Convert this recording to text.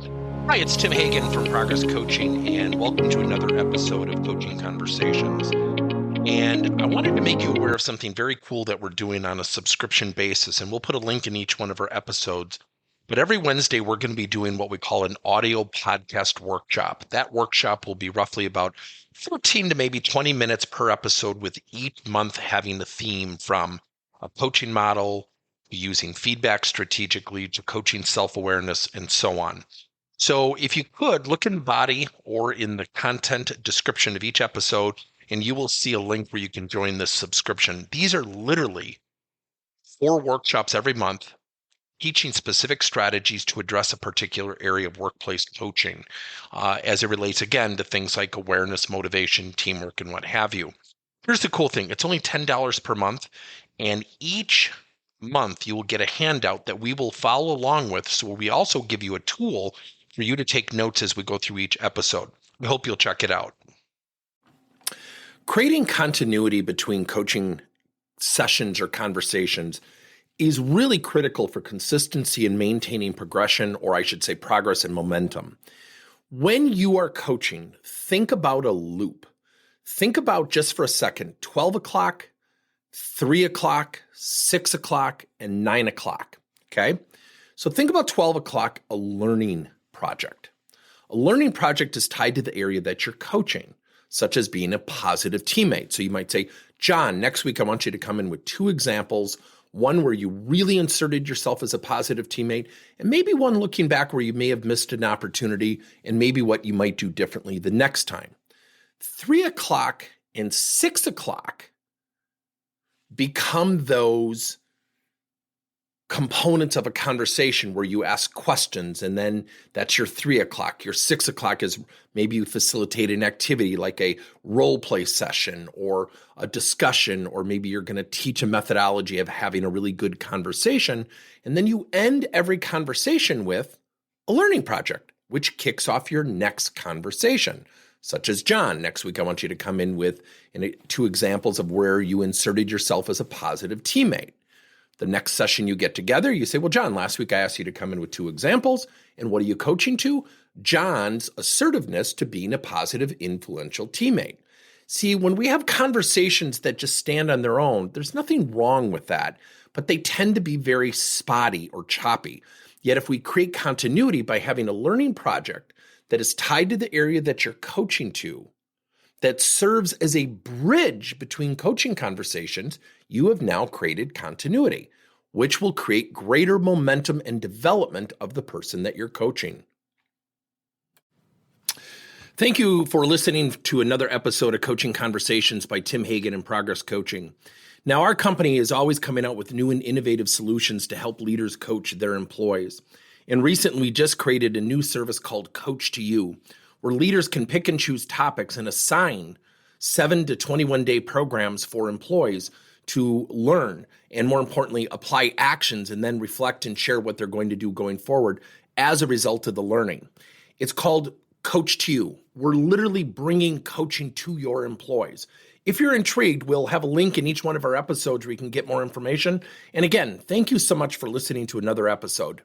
Hi, it's Tim Hagan from Progress Coaching, and welcome to another episode of Coaching Conversations. And I wanted to make you aware of something very cool that we're doing on a subscription basis, and we'll put a link in each one of our episodes. But every Wednesday, we're going to be doing what we call an audio podcast workshop. That workshop will be roughly about 14 to maybe 20 minutes per episode, with each month having a theme from a coaching model, using feedback strategically, to coaching self-awareness, and so on. So if you could look in the body or in the content description of each episode, and you will see a link where you can join this subscription. These are literally 4 workshops every month, teaching specific strategies to address a particular area of workplace coaching, as it relates, again, to things like awareness, motivation, teamwork, and what have you. Here's the cool thing. It's only $10 per month, and each month you will get a handout that we will follow along with. So we also give you a tool for you to take notes as we go through each episode. We hope you'll check it out. Creating continuity between coaching sessions or conversations is really critical for consistency in maintaining progression, or I should say progress and momentum. When you are coaching, think about a loop. Think about, just for a second, 12 o'clock, 3 o'clock, 6 o'clock, and 9 o'clock, okay? So think about 12 o'clock, a learning project. A learning project is tied to the area that you're coaching, such as being a positive teammate. So you might say, John, next week I want you to come in with 2 examples, one where you really inserted yourself as a positive teammate, and maybe one looking back where you may have missed an opportunity and maybe what you might do differently the next time. 3 o'clock and 6 o'clock become those components of a conversation where you ask questions, and then that's your 3 o'clock. Your 6 o'clock is maybe you facilitate an activity like a role play session or a discussion, or maybe you're going to teach a methodology of having a really good conversation. And then you end every conversation with a learning project, which kicks off your next conversation, such as, John, next week I want you to come in with 2 examples of where you inserted yourself as a positive teammate. The next session you get together, you say, well, John, last week I asked you to come in with 2 examples. And what are you coaching to? John's assertiveness to being a positive, influential teammate. See, when we have conversations that just stand on their own, there's nothing wrong with that, but they tend to be very spotty or choppy. Yet if we create continuity by having a learning project that is tied to the area that you're coaching to, that serves as a bridge between coaching conversations, you have now created continuity, which will create greater momentum and development of the person that you're coaching. Thank you for listening to another episode of Coaching Conversations by Tim Hagan and Progress Coaching. Now, our company is always coming out with new and innovative solutions to help leaders coach their employees. And recently, we just created a new service called Coach to You, where leaders can pick and choose topics and assign 7 to 21-day programs for employees to learn, and more importantly, apply actions and then reflect and share what they're going to do going forward as a result of the learning. It's called Coach to You. We're literally bringing coaching to your employees. If you're intrigued, we'll have a link in each one of our episodes where you can get more information. And again, thank you so much for listening to another episode.